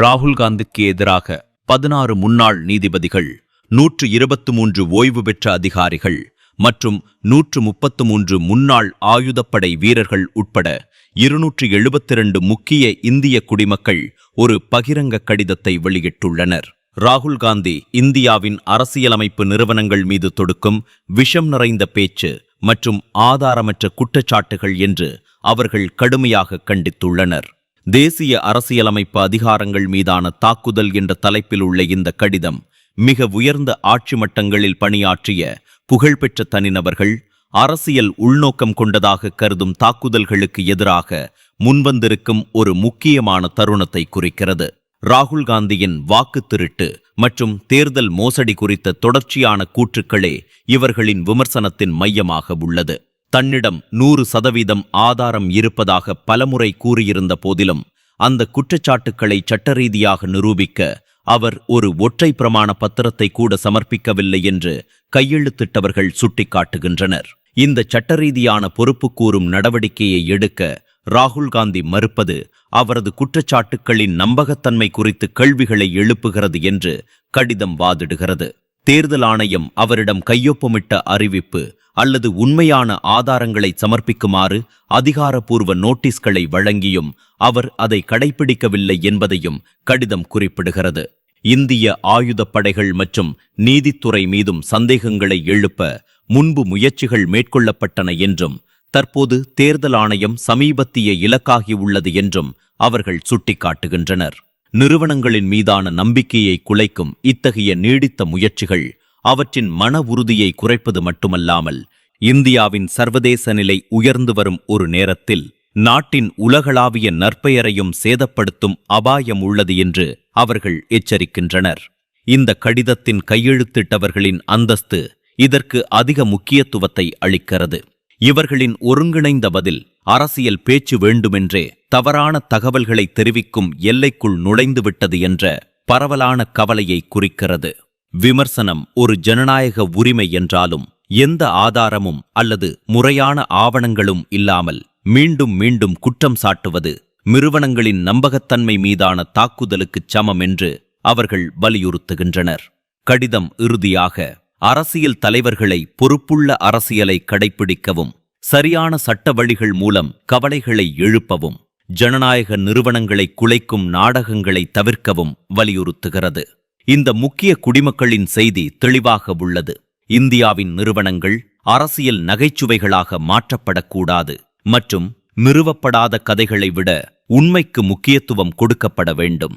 ராகுல் காந்திக்கு எதிராக 16 முன்னாள் நீதிபதிகள், 123 ஓய்வு பெற்ற அதிகாரிகள் மற்றும் 133 முன்னாள் ஆயுதப்படை வீரர்கள் உட்பட 272 முக்கிய இந்திய குடிமக்கள் ஒரு பகிரங்க கடிதத்தை வெளியிட்டுள்ளனர். ராகுல் காந்தி இந்தியாவின் அரசியலமைப்பு நிறுவனங்கள் மீது தொடுக்கும் விஷம் நிறைந்த பேச்சு மற்றும் ஆதாரமற்ற குற்றச்சாட்டுகள் என்று அவர்கள் கடுமையாக கண்டித்துள்ளனர். தேசிய அரசியலமைப்பு அதிகாரங்கள் மீதான தாக்குதல் என்ற தலைப்பில் உள்ள இந்த கடிதம் மிக உயர்ந்த ஆட்சி மட்டங்களில் பணியாற்றிய புகழ்பெற்ற தனிநபர்கள் அரசியல் உள்நோக்கம் கொண்டதாக கருதும் தாக்குதல்களுக்கு எதிராக முன்வந்திருக்கும் ஒரு முக்கியமான தருணத்தை குறிக்கிறது. ராகுல் காந்தியின் வாக்கு திருட்டு மற்றும் தேர்தல் மோசடி குறித்த தொடர்ச்சியான கூற்றுக்களே இவர்களின் விமர்சனத்தின் மையமாக உள்ளது. தன்னிடம் 100% ஆதாரம் இருப்பதாக பலமுறை கூறியிருந்த போதிலும் அந்த குற்றச்சாட்டுக்களை சட்டரீதியாக நிரூபிக்க அவர் ஒரு ஒற்றை பிரமாண பத்திரத்தை கூட சமர்ப்பிக்கவில்லை என்று கையெழுத்திட்டவர்கள் சுட்டிக்காட்டுகின்றனர். இந்த சட்டரீதியான பொறுப்பு கூறும் நடவடிக்கையை எடுக்க ராகுல் காந்தி மறுப்பது அவரது குற்றச்சாட்டுக்களின் நம்பகத்தன்மை குறித்து கேள்விகளை எழுப்புகிறது என்று கடிதம் வாதிடுகிறது. தேர்தல் ஆணையம் அவரிடம் கையொப்பமிட்ட அறிவிப்பு அல்லது உண்மையான ஆதாரங்களை சமர்ப்பிக்குமாறு அதிகாரப்பூர்வ நோட்டீஸ்களை வழங்கியும் அவர் அதை கடைபிடிக்கவில்லை என்பதையும் கடிதம் குறிப்பிடுகிறது. இந்திய ஆயுதப்படைகள் மற்றும் நீதித்துறை மீதும் சந்தேகங்களை எழுப்ப முன்பு முயற்சிகள் மேற்கொள்ளப்பட்டன என்றும் தற்போது தேர்தல் ஆணையம் சமீபத்திய இலக்காகியுள்ளது என்றும் அவர்கள் சுட்டிக்காட்டுகின்றனர். நிறுவனங்களின் மீதான நம்பிக்கையை குலைக்கும் இத்தகைய நீடித்த முயற்சிகள் அவற்றின் மன உறுதியை குறைப்பது மட்டுமல்லாமல் இந்தியாவின் சர்வதேச நிலை உயர்ந்து வரும் ஒரு நேரத்தில் நாட்டின் உலகளாவிய நற்பெயரையும் சேதப்படுத்தும் அபாயம் உள்ளது என்று அவர்கள் எச்சரிக்கின்றனர். இந்த கடிதத்தின் கையெழுத்திட்டவர்களின் அந்தஸ்து இதற்கு அதிக முக்கியத்துவத்தை அளிக்கிறது. இவர்களின் ஒருங்கிணைந்த பதில் அரசியல் பேச்சு வேண்டுமென்றே தவறான தகவல்களை தெரிவிக்கும் எல்லைக்குள் நுழைந்துவிட்டது என்ற பரவலான கவலையை குறிக்கிறது. விமர்சனம் ஒரு ஜனநாயக உரிமை என்றாலும் எந்த ஆதாரமும் அல்லது முறையான ஆவணங்களும் இல்லாமல் மீண்டும் மீண்டும் குற்றம் சாட்டுவது நிறுவனங்களின் நம்பகத்தன்மை மீதான தாக்குதலுக்குச் சமம் என்று அவர்கள் வலியுறுத்துகின்றனர். கடிதம் இறுதியாக அரசியல் தலைவர்களை பொறுப்புள்ள அரசியலை கடைப்பிடிக்கவும், சரியான சட்ட வழிகள் மூலம் கவலைகளை எழுப்பவும், ஜனநாயக நிறுவனங்களை குலைக்கும் நாடகங்களை தவிர்க்கவும் வலியுறுத்துகிறது. இந்த முக்கிய குடிமக்களின் செய்தி தெளிவாக உள்ளது. இந்தியாவின் நிறுவனங்கள் அரசியல் நகைச்சுவைகளாக மாற்றப்படக்கூடாது மற்றும் நிறுவப்படாத கதைகளை விட உண்மைக்கு முக்கியத்துவம் கொடுக்கப்பட வேண்டும்.